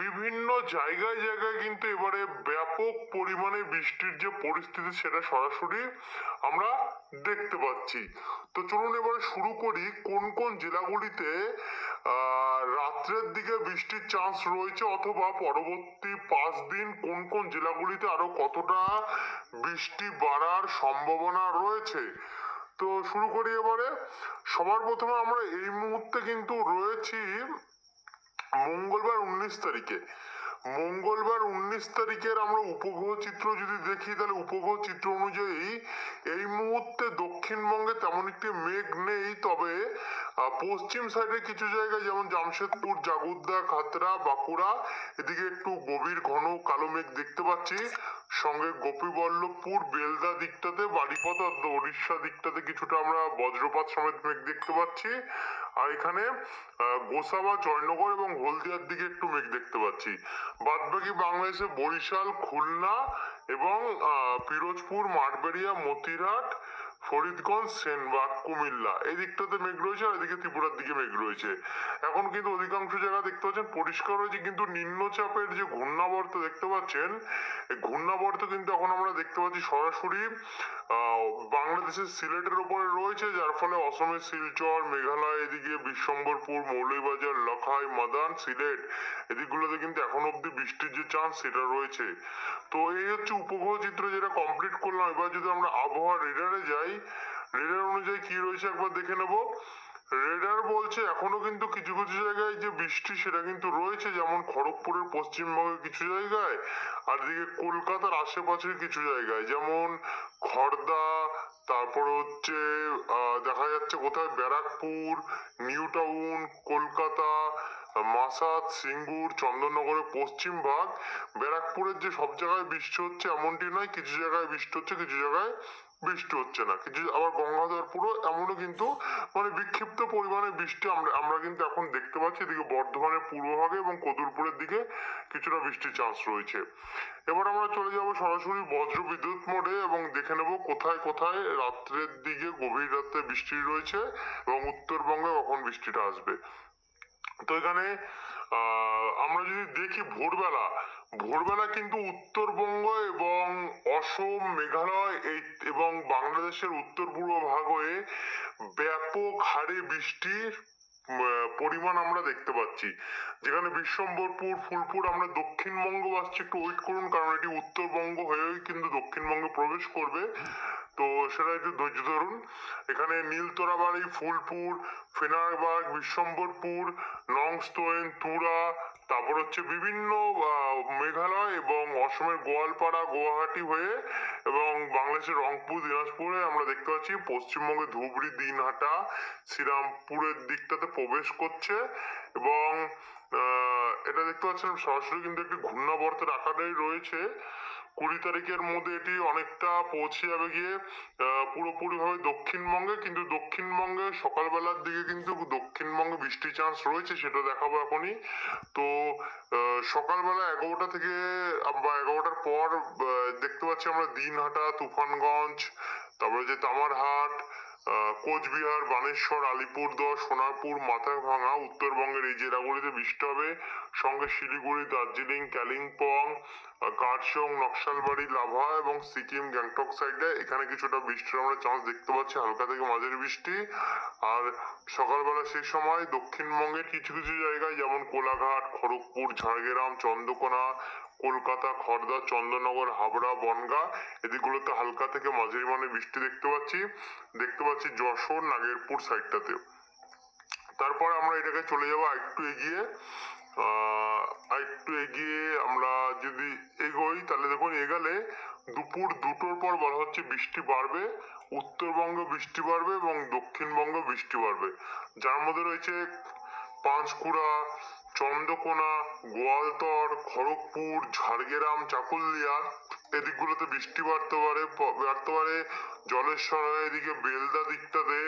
বিভিন্ন জায়গায় জায়গায় কিন্তু এবারে ব্যাপক পরিমাণে বৃষ্টির যে পরিস্থিতি সেটা সরাসরি আমরা দেখতে পাচ্ছি। তো চলুন এবারে শুরু করি কোন কোন জেলাগুলিতে রাত্রের দিকে বৃষ্টির চান্স রয়েছে, অথবা পরবর্তী 5 দিন কোন কোন জেলাগুলিতে আরো কতটা বৃষ্টি বাড়ার সম্ভাবনা রয়েছে। তো শুরু করি এবারে। সবার প্রথমে আমরা এই মুহূর্তে কিন্তু রয়েছি মঙ্গলবার 19 তারিখে। মঙ্গলবার 19 তারিখের আমরা উপগ্রহ চিত্র যদি দেখি, তাহলে উপগ্রহ চিত্র অনুযায়ী এই মুহূর্তে দক্ষিণবঙ্গে তেমন একটি মেঘ নেই, তবে পশ্চিম সাইডে কিছু জায়গায় যেমন জামশেদপুর, জাগুদ্দা, খাতড়া, বাঁকুড়া এদিকে একটু গভীর ঘন কালো মেঘ দেখতে পাচ্ছি। সঙ্গে গোপীবল্লভপুর, বেলদা দিকটাতে, বাড়িপদ আর উড়িষ্যা দিকটাতে কিছুটা আমরা বজ্রপাত সমেত মেঘ দেখতে পাচ্ছি। আর এখানে গোসাবা, জয়নগর এবং হলদিয়ার দিকে একটু মেঘ দেখতে পাচ্ছি। বাদ বাকি বাংলাদেশে বরিশাল, খুলনা এবং পিরোজপুর, মাঠবেড়িয়া, মতিরহাট, ফরিদগঞ্জ, সেনবাগ, কুমিল্লা এই দিকটাতে মেঘ রয়েছে, আর এদিকে ত্রিপুরার দিকে মেঘ রয়েছে। এখন কিন্তু অধিকাংশ জায়গা দেখতে পাচ্ছেন পরিষ্কার রয়েছে, কিন্তু নিম্নচাপের যে ঘূর্ণাবর্ত দেখতে পাচ্ছেন, এই ঘূর্ণাবর্ত কিন্তু এখন আমরা দেখতে পাচ্ছি সরাসরি বাংলাদেশের সিলেটের উপরে রয়েছে, যার ফলে অসমের শিলচর, মেঘালয় এদিকে বিশ্বম্বরপুর, মৌলভীবাজার, লখাই, মাদান, সিলেট এদিকগুলোতে কিন্তু এখন অব্দি বৃষ্টির যে চান্স সেটা রয়েছে। তো এই হচ্ছে উপগ্রহ চিত্র যেটা কমপ্লিট করলাম। এবার যদি আমরা আবহাওয়া রেডারে যাই, রেডার অনুযায়ী কি রয়েছে একবার দেখে নেব। রেডার বলছে এখনো কিন্তু কিছু কিছু জায়গায় যে বৃষ্টি সেটা কিন্তু রয়েছে, যেমন খড়গপুরের পশ্চিমবঙ্গের কিছু জায়গায়, আর এদিকে কলকাতার আশেপাশের কিছু জায়গায় যেমন খড়দা, তারপর হচ্ছে দেখা যাচ্ছে কোথায় ব্যারাকপুর, নিউ টাউন, কলকাতা, মাসাদ, সিঙ্গুর, চন্দননগরের পশ্চিম ভাগ। ব্যারাকপুরের যে সব জায়গায় বৃষ্টি হচ্ছে এমনটি নয়, কিছু জায়গায় বৃষ্টি হচ্ছে, কিছু জায়গায় বৃষ্টি হচ্ছে না। কিছু আবার গঙ্গাধরপুরও এমনও কিন্তু মানে বিক্ষিপ্ত পরিমাণে বৃষ্টি আমরা কিন্তু এখন দেখতে পাচ্ছি। এদিকে বর্ধমানের পূর্বভাগে এবং কতুলপুরের দিকে কিছুটা বৃষ্টির চান্স রয়েছে। এবার আমরা চলে যাব সরাসরি বজ্র বিদ্যুৎ মোডে এবং দেখে নেব কোথায় কোথায় রাত্রের দিকে গভীর রাত্রে বৃষ্টি রয়েছে এবং উত্তরবঙ্গে কখন বৃষ্টিটা আসবে। তো এখানে আমরা যদি দেখি ভোরবেলা, ভোরবেলা কিন্তু উত্তরবঙ্গ এবং অসম, মেঘালয় এবং বাংলাদেশের উত্তর পূর্ব ভাগ হয়ে ব্যাপক হারে বৃষ্টির পরিমাণ আমরা দেখতে পাচ্ছি। যেখানে বিশ্বম্বরপুর, ফুলপুর আমরা দক্ষিণবঙ্গ আসছে, একটু ওয়েট করুন, কারণ এটি উত্তরবঙ্গ হয়েই কিন্তু দক্ষিণবঙ্গে প্রবেশ করবে, তো সেটা একটু ধৈর্য ধরুন। এখানে নীলতরাবাড়ি, ফুলপুর, ফেনারবাগ, বিশ্বম্বরপুর, নংস্তোয়েন, তুরা, তারপর হচ্ছে বিভিন্ন মেঘালয় এবং অসমের গোয়ালপাড়া, গুয়াহাটি হয়ে এবং বাংলাদেশের রংপুর, দিনাজপুরে আমরা দেখতে পাচ্ছি পশ্চিমবঙ্গে ধুবড়ি, দিনহাটা, শ্রীরামপুরের দিকটাতে প্রবেশ করছে। এবং এটা দেখতে পাচ্ছেন সরাসরি কিন্তু একটি ঘূর্ণাবর্তের আকারেই রয়েছে। 20 তারিখের মধ্যে এটি অনেকটা পৌঁছে যাবে গিয়ে পুরোপুরিভাবে দক্ষিণবঙ্গে, কিন্তু দক্ষিণবঙ্গে সকালবেলার দিকে কিন্তু দক্ষিণবঙ্গে বৃষ্টির চান্স রয়েছে, সেটা দেখাবো এখনই। তো সকালবেলা 11টা থেকে বা 11টার পর দেখতে পাচ্ছি আমরা দিনহাটা, তুফানগঞ্জ, তারপরে যে তামারহাট, কোচবিহার, বানেশ্বর, আলিপুরদুয়ার, সোনারপুর, মাথাভাঙা উত্তরবঙ্গের এই জেলাগুলিতে বৃষ্টি হবে। সঙ্গে শিলিগুড়ি, দার্জিলিং, কালিম্পং, কার্শিয়ং, নকশালবাড়ি, লাভা এবং সিকিম, গ্যাংটক সাইডে এখানে কিছুটা বৃষ্টির আমরা চান্স দেখতে পাচ্ছি, হালকা থেকে মাঝারি বৃষ্টি। আর সকালবেলা সেই সময় দক্ষিণবঙ্গের কিছু কিছু জায়গায় যেমন কোলাঘাট, খড়গপুর, ঝাড়গ্রাম, চন্দ্রকোনা, কলকাতা, খড়দা, চন্দননগর, হাবড়া, বনগাঁ এদিকগুলোতে হালকা থেকে মাঝারি মানের বৃষ্টি দেখতে পাচ্ছি যশোর, নাগেরপুর সাইডটাতে। তারপর আমরা এটাকে চলে যাবো আরেকটু এগিয়ে। আরেকটু এগিয়ে আমরা যদি এগোই, তাহলে দেখুন এগালে দুপুর 2টোর পর বলা হচ্ছে বৃষ্টি বাড়বে, উত্তরবঙ্গে বৃষ্টি বাড়বে এবং দক্ষিণবঙ্গে বৃষ্টি বাড়বে, যার মধ্যে রয়েছে পাঁশকুড়া, চন্দ্রকোনা, গোয়ালতর, খড়গপুর, ঝাড়গ্রাম, চাকুলিয়া এদিকগুলোতে বৃষ্টি বাড়তে পারে জলেশ্বর হয়ে এদিকে বেলদা দিকটাতে।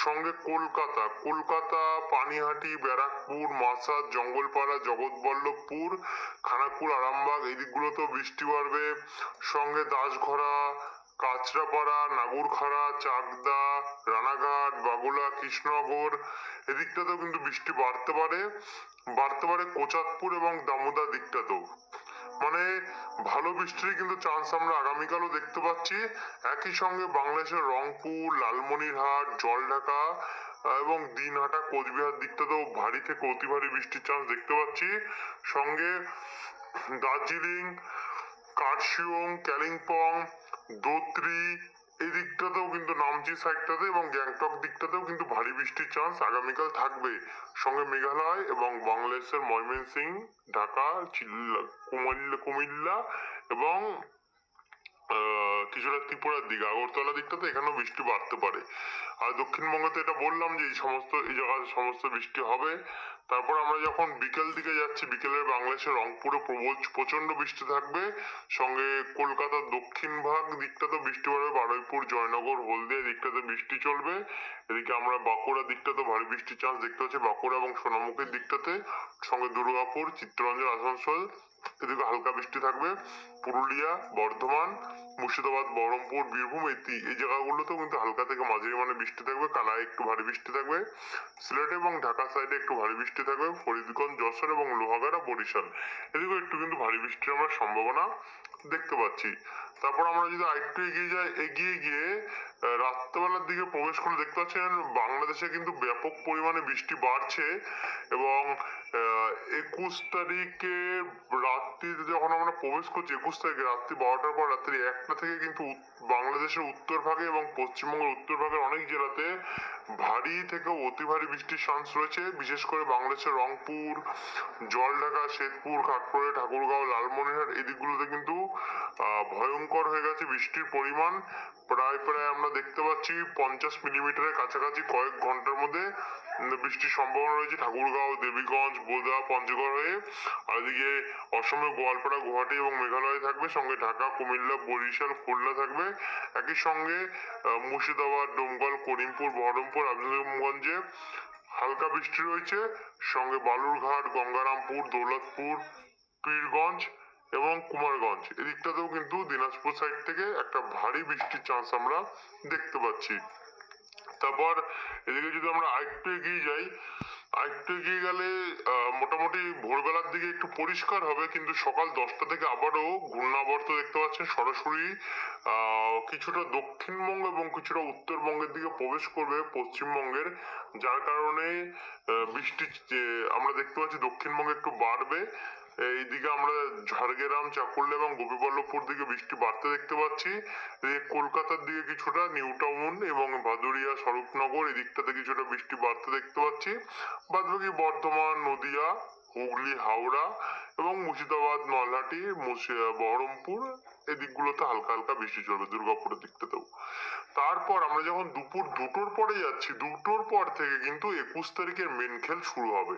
সঙ্গে কলকাতা, পানিহাটি, ব্যারাকপুর, মাসাদ, জঙ্গলপাড়া, জগৎবল্লভপুর, খানাকুল, আরামবাগ এই দিকগুলোতেও বৃষ্টি বাড়বে। সঙ্গে দাসঘরা, কাঁচরাপাড়া, নাগরখাড়া, চাকদা, রানাঘাট, বাগুলা, কৃষ্ণনগর এদিকটাতেও কিন্তু বৃষ্টি বাড়তে পারে কোচাতপুর এবং দামোদর দিকটাতেও। মানে ভালো বৃষ্টির কিন্তু চান্স আমরা আগামীকালও দেখতে পাচ্ছি। একই সঙ্গে বাংলাদেশের রংপুর, লালমনিরহাট, জলঢাকা এবং দিনহাটা, কোচবিহার দিকটাতেও ভারী থেকে অতি ভারী বৃষ্টির চান্স দেখতে পাচ্ছি। সঙ্গে দার্জিলিং, কার্শিয়ং, কালিম্পং, দোত্রি এই দিকটাতেও কিন্তু নামচি সাইডটাতে এবং গ্যাংটক দিকটাতেও কিন্তু ভারী বৃষ্টির চান্স আগামীকাল থাকবে। সঙ্গে মেঘালয় এবং বাংলাদেশের ময়মনসিংহ, ঢাকা, কুমিল্লা এবং কিছুটা ত্রিপুরার দিকে আগরতলা দিকটাতে এখানেও বৃষ্টি বাড়তে পারে। আর দক্ষিণবঙ্গে এটা বললাম যে এই জায়গায় সমস্ত বৃষ্টি হবে। তারপর আমরা যখন বিকেল দিকে যাচ্ছি, বিকেলের বাংলাদেশের রংপুরে প্রচন্ড বৃষ্টি থাকবে। সঙ্গে কলকাতার দক্ষিণ ভাগ দিকটাতে বৃষ্টি বাড়বে, বারুইপুর, জয়নগর, হলদিয়া দিকটাতে বৃষ্টি চলবে। এদিকে আমরা বাঁকুড়া দিকটাতে ভারী বৃষ্টির চান্স দেখতে পাচ্ছি, বাঁকুড়া এবং সোনামুখীর দিকটাতে। সঙ্গে দুর্গাপুর, চিত্তরঞ্জন, আসানসোল এদিকে হালকা বৃষ্টি থাকবে। পুরুলিয়া, বর্ধমান, মুর্শিদাবাদ, বহরমপুর, বীরভূম এই জায়গাগুলোতেও কিন্তু হালকা থেকে মাঝারি মানে বৃষ্টি থাকবে। কালায় একটু ভারী বৃষ্টি থাকবে। সিলেট এবং ঢাকা সাইডে একটু ভারী বৃষ্টি থাকবে। ফরিদগঞ্জ, যশোর এবং লোহাগাড়া, বরিশাল এদিকেও একটু কিন্তু ভারী বৃষ্টির আমরা সম্ভাবনা দেখতে পাচ্ছি। তারপর আমরা যদি আরেকটু এগিয়ে গিয়ে রাত্রেবেলার দিকে প্রবেশ করে দেখতে পাচ্ছেন বাংলাদেশে কিন্তু ব্যাপক পরিমাণে বৃষ্টি বাড়ছে এবং 21 তারিখে রাত্রিতে যখন আমরা প্রবেশ করছি, 21 তারিখে রাত্রি 12টার পর রাত্রি 1টা থেকে কিন্তু বাংলাদেশের উত্তর ভাগে এবং পশ্চিমবঙ্গের উত্তর ভাগের অনেক জেলাতে ভারী থেকে অতি ভারী বৃষ্টির চান্স রয়েছে। বিশেষ করে বাংলাদেশের রংপুর, জলঢাকা, শেরপুর, খাগড়াছড়ি, ঠাকুরগাঁও, লালমনিরহাট এই দিকগুলোতে কিন্তু ভয়ঙ্কর হয়ে গেছে বৃষ্টির পরিমাণ। প্রায় আমরা দেখতে পাচ্ছি 50 মিলিমিটারের কাছাকাছি কয়েক ঘন্টার মধ্যে বৃষ্টির সম্ভাবনা রয়েছে ঠাকুরগাঁও, দেবীগঞ্জ, বোদা, পঞ্চগড় হয়ে। আর এদিকে অসমে গোয়ালপাড়া, গুয়াহাটি এবং মেঘালয় থাকবে। সঙ্গে ঢাকা, কুমিল্লা, বরিশাল, খুলনা থাকবে। একই সঙ্গে মুর্শিদাবাদ, ডোমকল, করিমপুর, বহরমপুর, আজিমগঞ্জে হালকা বৃষ্টি রয়েছে। সঙ্গে বালুরঘাট, গঙ্গারামপুর, দৌলতপুর, পীরগঞ্জ এবং কুমারগঞ্জ এদিকটাতেও কিন্তু দিনাজপুর সাইড থেকে একটা ভারী বৃষ্টির চান্স আমরা দেখতে পাচ্ছি। তারপর এদিকে যদি আমরা আরেকটু এগিয়ে গেলে মোটামুটি ভোরবেলার দিকে একটু পরিষ্কার হবে, কিন্তু সকাল 10টা থেকে আবারও ঘূর্ণাবর্ত দেখতে পাচ্ছেন সরাসরি কিছুটা দক্ষিণবঙ্গ এবং কিছুটা উত্তরবঙ্গের দিকে প্রবেশ করবে পশ্চিমবঙ্গের, যার কারণে বৃষ্টি আমরা দেখতে পাচ্ছি দক্ষিণবঙ্গে একটু বাড়বে। এইদিকে আমরা ঝাড়গ্রাম, চাকুলিয়া এবং গোপীবল্লভপুর দিকে বৃষ্টি বাড়তে দেখতে পাচ্ছি। কলকাতার দিকে কিছুটা, নিউ টাউন এবং ভাদুরিয়া, স্বরূপনগর এদিকটাতে কিছুটা বৃষ্টি বাড়তে দেখতে পাচ্ছি। বাদবাকি বর্ধমান, নদিয়া, হুগলি, হাওড়া এবং মুর্শিদাবাদ, নলহাটি, বহরমপুর এদিকগুলোতে হালকা হালকা বৃষ্টি চলবে, দুর্গাপুরের দিকটাতেও। তারপর আমরা যখন দুপুর 2টোর পরে যাচ্ছি, 2টোর পর থেকে কিন্তু 21 তারিখের মেন খেল শুরু হবে,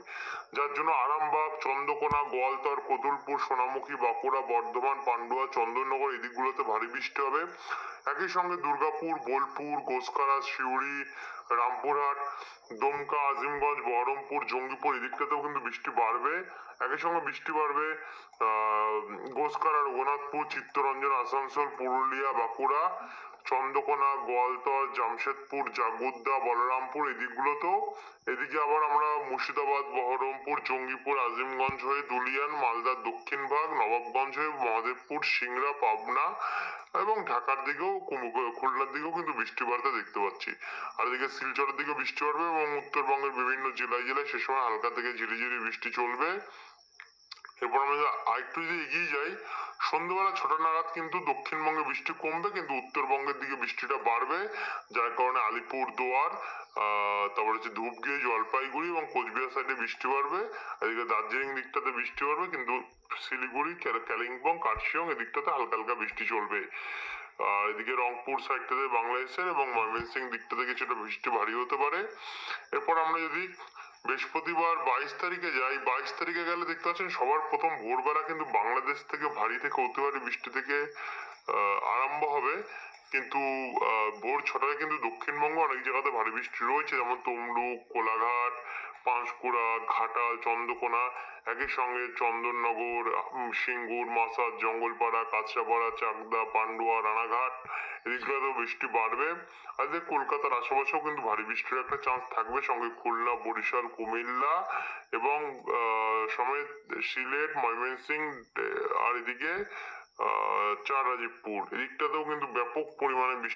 যার জন্য আরামবাগ, চন্দ্রকোনা, গোয়ালতর, কোতুলপুর, সোনামুখী, বাঁকুড়া, বর্ধমান, পান্ডুয়া, চন্দননগর এদিকগুলোতে ভারী বৃষ্টি হবে। একই সঙ্গে দুর্গাপুর, বোলপুর, গোসকারা, সিউড়ি, রামপুরহাট, দমকা, আজিমগঞ্জ, বহরমপুর, জঙ্গিপুর এদিকটাতেও কিন্তু বৃষ্টি বাড়বে। একই সঙ্গে বৃষ্টি বাড়বে গোসকারা, রঘুনাথপুর, চিত্তরঞ্জন, আসানসোল, পুরুলিয়া, বাঁকুড়া, চন্দ্রকোনা, গোয়ালতর, জামশেদপুর, জাগুদ্দা, বলরামপুর এদিকগুলোতেও। এদিকে আবার আমরা মুর্শিদাবাদ, বহরমপুর, জঙ্গিপুর, আজিমগঞ্জ হয়ে দুলিয়ান, মালদার দক্ষিণ ভাগ, নবাবগঞ্জ হয়ে মহাদেবপুর, সিংড়া, পাবনা এবং ঢাকার দিকেও, খুলনার দিকেও কিন্তু বৃষ্টি বাড়তে দেখতে পাচ্ছি। আর এদিকে শিলচরের দিকেও বৃষ্টি বাড়বে এবং উত্তরবঙ্গের বিভিন্ন জেলায় সে সময় হালকা থেকে ঝিরিঝিরি বৃষ্টি চলবে। এরপর আমরা আরেকটু যদি এগিয়ে যাই, সন্ধ্যেবেলা 6টা নাগাদ কিন্তু দক্ষিণবঙ্গে বৃষ্টি কমবে, কিন্তু উত্তরবঙ্গের দিকে বৃষ্টিটা বাড়বে, যার কারণে আলিপুর দুয়ার, তারপর হচ্ছে ধূপগিরি, জলপাইগুড়ি এবং কোচবিহার সাইডে বৃষ্টি বাড়বে। এদিকে দার্জিলিং দিকটাতে বৃষ্টি বাড়বে, কিন্তু শিলিগুড়ি, কালিম্পং, কার্শিয়ং এদিকটাতে হালকা হালকা বৃষ্টি চলবে। এদিকে রংপুর সাইডটাতে বাংলাদেশের এবং ময়মনসিংহ দিকটাতে কিছুটা বৃষ্টি ভারী হতে পারে। এরপর আমরা যদি বৃহস্পতিবার 22 তারিখে যাই, 22 তারিখে গেলে দেখতে পাচ্ছেন সবার প্রথম ভোরবেলা কিন্তু বাংলাদেশ থেকে ভারী থেকে অতি ভারী বৃষ্টি থেকে আরম্ভ হবে, কিন্তু ভোর 6টায় কিন্তু দক্ষিণবঙ্গ অনেক জায়গাতে ভারী বৃষ্টি রয়েছে, যেমন তমলুক, কোলাঘাট, পাঁশকুড়া, ঘাটাল, চন্দ্রকোনা, একই সঙ্গে চন্দননগর, সিঙ্গুর, মাসাদ, জঙ্গলপাড়া, কাঁচরাপাড়া, চাকদা, পান্ডুয়া, রানাঘাট এদিকগুলোতেও বৃষ্টি বাড়বে। আর যে কলকাতার আশেপাশেও কিন্তু ভারী বৃষ্টির একটা চান্স থাকবে, সঙ্গে খুলনা, বরিশাল, কুমিল্লা এবং সমেত সিলেট, ময়মনসিংহ আর এদিকে চার রাজীবপুর এদিকটাতেও কিন্তু ব্যাপক পরিমাণে বৃষ্টি